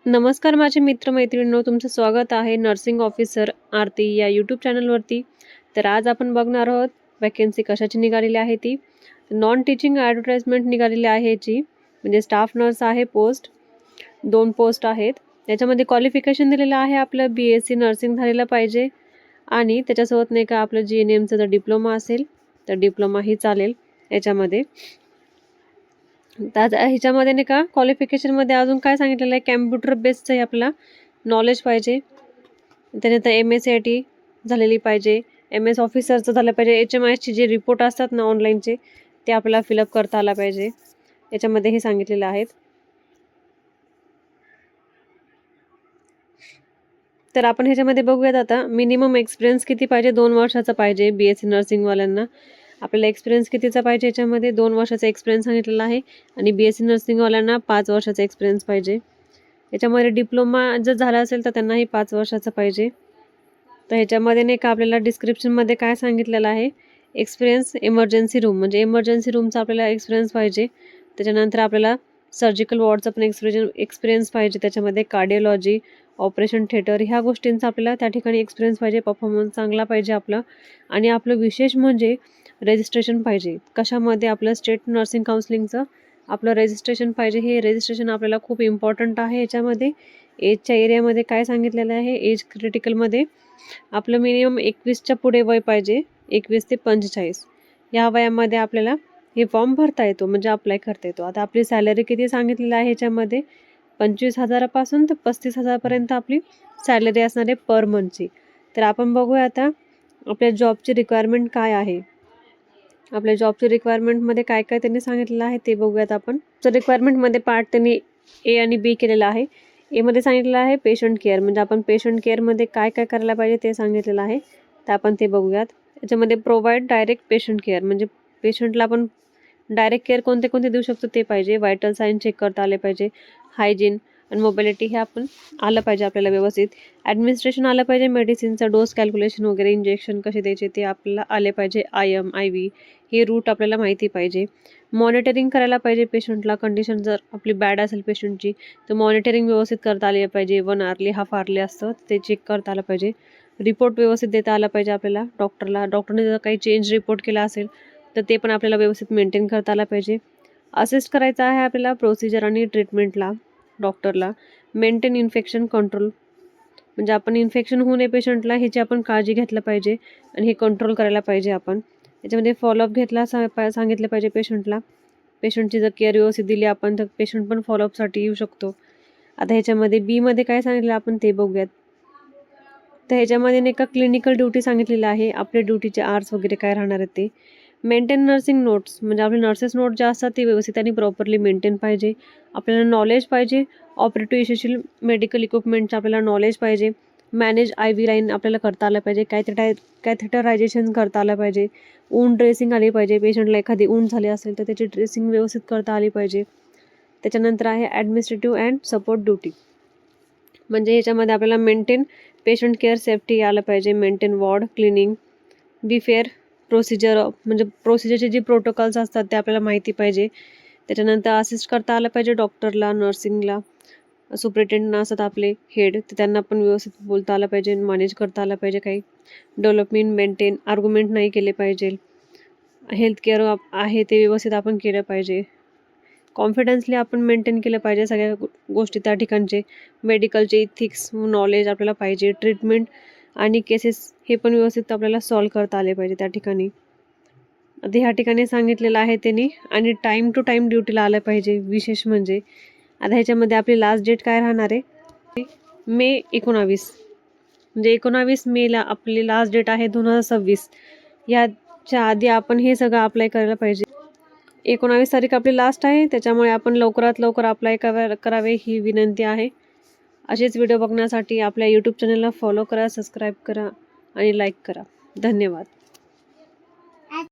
नमस्कार माझे मित्र-मैत्रिणींनो, तुमचं स्वागत आहे नर्सिंग ऑफिसर आरती या यूट्यूब चॅनलवरती. तर आज आपण बघणार आहोत वॅकन्सी कशाची निघालेली आहे ती. नॉन टीचिंग ॲडव्हर्टाइजमेंट निघालेली आहे याची, म्हणजे स्टाफ नर्स आहे पोस्ट. 2 पोस्ट आहेत. याच्यामध्ये क्वालिफिकेशन दिलेलं आहे आपलं BSc नर्सिंग झालेलं पाहिजे आणि त्याच्यासोबत नाही का आपलं GNMचा जर डिप्लोमा असेल तर डिप्लोमाही चालेल याच्यामध्ये. तर ह्याच्यामध्ये नाही का क्वालिफिकेशनमध्ये अजून काय सांगितलेलं आहे, कॅम्प्युटर बेस्डचं आपल्याला नॉलेज पाहिजे. त्यानंतर MSCIT झालेली पाहिजे, MS ऑफिसरचं झालं पाहिजे, HMISचे जे रिपोर्ट असतात ना ऑनलाईनचे ते आपल्याला फिलअप करता आला पाहिजे. याच्यामध्ये हे सांगितलेलं आहेत. तर आपण ह्याच्यामध्ये बघूयात आता मिनिमम एक्सपिरियन्स किती पाहिजे. 2 वर्षाचा पाहिजे BSc नर्सिंगवाल्यांना. आपल्याला एक्सपिरियन्स कितीचा पाहिजे याच्यामध्ये 2 वर्षाचा एक्सपिरियन्स सांगितलेला आहे आणि BSc नर्सिंगवाल्यांना 5 वर्षाचा एक्सपिरियन्स पाहिजे. याच्यामध्ये डिप्लोमा जर झाला असेल तर त्यांनाही 5 वर्षाचा पाहिजे. तर ह्याच्यामध्ये नाही का आपल्याला डिस्क्रिप्शनमध्ये काय सांगितलेलं आहे, एक्सपिरियन्स इमर्जन्सी रूम, म्हणजे इमर्जन्सी रूमचा आपल्याला एक्सपिरियन्स पाहिजे. त्याच्यानंतर आपल्याला सर्जिकल वॉर्डचा पण एक्सपिरियन्स पाहिजे. त्याच्यामध्ये कार्डिओलॉजी, ऑपरेशन थिएटर ह्या गोष्टींचा आपल्याला त्या ठिकाणी एक्सपिरियन्स पाहिजे. परफॉर्मन्स चांगला पाहिजे आपला. आणि आपलं विशेष म्हणजे रजिस्ट्रेशन पाहिजे. कशामध्ये? आपलं स्टेट नर्सिंग काउन्सिलिंगचं आपलं रजिस्ट्रेशन पाहिजे. हे रजिस्ट्रेशन आपल्याला खूप इम्पॉर्टंट आहे. याच्यामध्ये एजच्या एरियामध्ये काय सांगितलेलं आहे, एज क्रिटिकलमध्ये आपलं मिनिमम 21च्या पुढे वय पाहिजे. 21 ते 45 या वयामध्ये आपल्याला हे फॉर्म भरता येतो, म्हणजे अप्लाय करता येतो. आता आपली सॅलरी किती सांगितलेली आहे ह्याच्यामध्ये, 25,000 ते 35,000 आपली सॅलरी असणार आहे पर मंथची. तर आपण बघूया आता आपल्या जॉबची रिक्वायरमेंट काय आहे. आपल्या जॉबची रिक्वायरमेंटमध्ये काय काय त्यांनी सांगितलेलं आहे ते बघूयात आपण. तर रिक्वायरमेंटमध्ये पार्ट त्यांनी A आणि B केलेला आहे. एमध्ये सांगितलेलं आहे पेशंट केअर, म्हणजे आपण पेशंट केअरमध्ये काय काय करायला पाहिजे ते सांगितलेलं आहे. तर आपण ते बघूयात. याच्यामध्ये प्रोव्हाइड डायरेक्ट पेशंट केअर, म्हणजे पेशंटला आपण डायरेक्ट केअर कोणते कोणते देऊ शकतो ते पाहिजे. व्हायटल साईन चेक करता आले पाहिजे. हायजीन आणि मोबिलिटी हे आपण आलं पाहिजे आपल्याला व्यवस्थित. ॲडमिनिस्ट्रेशन आलं पाहिजे. मेडिसिनचा डोस कॅल्क्युलेशन वगैरे, इंजेक्शन कसे द्यायचे ते आपल्याला आले पाहिजे. IM IV हे रूट आपल्याला माहिती पाहिजे. मॉनिटरिंग करायला पाहिजे पेशंटला. कंडिशन जर आपली बॅड असेल पेशंटची तर मॉनिटरिंग व्यवस्थित करता आले पाहिजे. 1 आवरली हाफ आवरली असतं ते चेक करता आलं पाहिजे. रिपोर्ट व्यवस्थित देता आला पाहिजे आपल्याला डॉक्टरला. डॉक्टरने जर काही चेंज रिपोर्ट केला असेल तर ते पण आपल्याला व्यवस्थित मेंटेन करता आला पाहिजे. असिस्ट करायचं आहे आपल्याला प्रोसिजर आणि ट्रीटमेंटला डॉक्टरला. मेंटेन इन्फेक्शन कंट्रोल, म्हणजे आपण इन्फेक्शन होऊ नये पेशंटला ह्याची आपण काळजी घेतलं पाहिजे आणि हे कंट्रोल करायला पाहिजे आपण. याच्यामध्ये फॉलोअप घेतला सांगितलं पाहिजे पेशंटला. पेशंटची जर केअर व्यवस्थित दिली आपण तर पेशंट पण फॉलोअपसाठी येऊ शकतो. आता ह्याच्यामध्ये Bमध्ये काय सांगितलं आपण ते बघूयात. तर ह्याच्यामध्ये नाही का क्लिनिकल ड्युटी सांगितलेलं आहे. आपले ड्युटीचे आर्स वगैरे काय राहणार आहेत ते. मेंटेन नर्सिंग नोट्स, म्हणजे आपले नर्सेस नोट जे असतात ते व्यवस्थित आणि प्रॉपरली मेंटेन पाहिजे. आपल्याला नॉलेज पाहिजे. ऑपरेटिव्ह इसेन्शियल मेडिकल इक्विपमेंटचं आपल्याला नॉलेज पाहिजे. मॅनेज IV लाईन आपल्याला करता आलं पाहिजे. कॅथेटरायझेशन करता आलं पाहिजे. ऊंड ड्रेसिंग आली पाहिजे. पेशंटला एखादी ऊंड झाली असेल तर त्याची ड्रेसिंग व्यवस्थित करता आली पाहिजे. त्याच्यानंतर आहे ॲडमिनिस्ट्रेटिव्ह अँड सपोर्ट ड्युटी, म्हणजे ह्याच्यामध्ये आपल्याला मेंटेन पेशंट केअर सेफ्टी आलं पाहिजे. Maintain ward cleaning, be fair procedure, म्हणजे प्रोसिजरचे जे प्रोटोकॉल्स असतात ते आपल्याला माहिती पाहिजे. त्याच्यानंतर असिस्ट करता आलं पाहिजे डॉक्टरला, नर्सिंगला. सुपरिटेंडंट असतात आपले हेड, तर त्यांना पण व्यवस्थित बोलता आलं पाहिजे, मॅनेज करता आलं पाहिजे. काही डेव्हलपमेंट मेंटेन आर्ग्युमेंट नाही केले पाहिजे. हेल्थ केअर आहे ते व्यवस्थित आपण केलं पाहिजे. कॉन्फिडन्सली आपण मेंटेन केलं पाहिजे सगळ्या गोष्टी त्या ठिकाणचे. मेडिकलचे इथिक्स नॉलेज आपल्याला पाहिजे. ट्रीटमेंट आणि केसेस हे पण व्यवस्थित आपल्याला सॉल्व करता आले पाहिजे त्या ठिकाणी. आता ह्या ठिकाणी सांगितलेलं आहे त्यांनी. आणि टाईम टू टाईम ड्युटीला आलं पाहिजे विशेष म्हणजे. आता ह्याच्यामध्ये आपली लास्ट डेट काय राहणार आहे, मे 19, म्हणजे 19 मेला आपली लास्ट डेट आहे 2026. याच्या आधी आपण हे सगळं अप्लाय करायला पाहिजे. 19 तारीख आपली लास्ट आहे, त्याच्यामुळे आपण लवकरात लवकर अप्लाय करावे ही विनंती आहे. असेच व्हिडिओ बघण्यासाठी आपल्या यूट्यूब चॅनलला फॉलो करा, सबस्क्राईब करा आणि लाईक करा. धन्यवाद.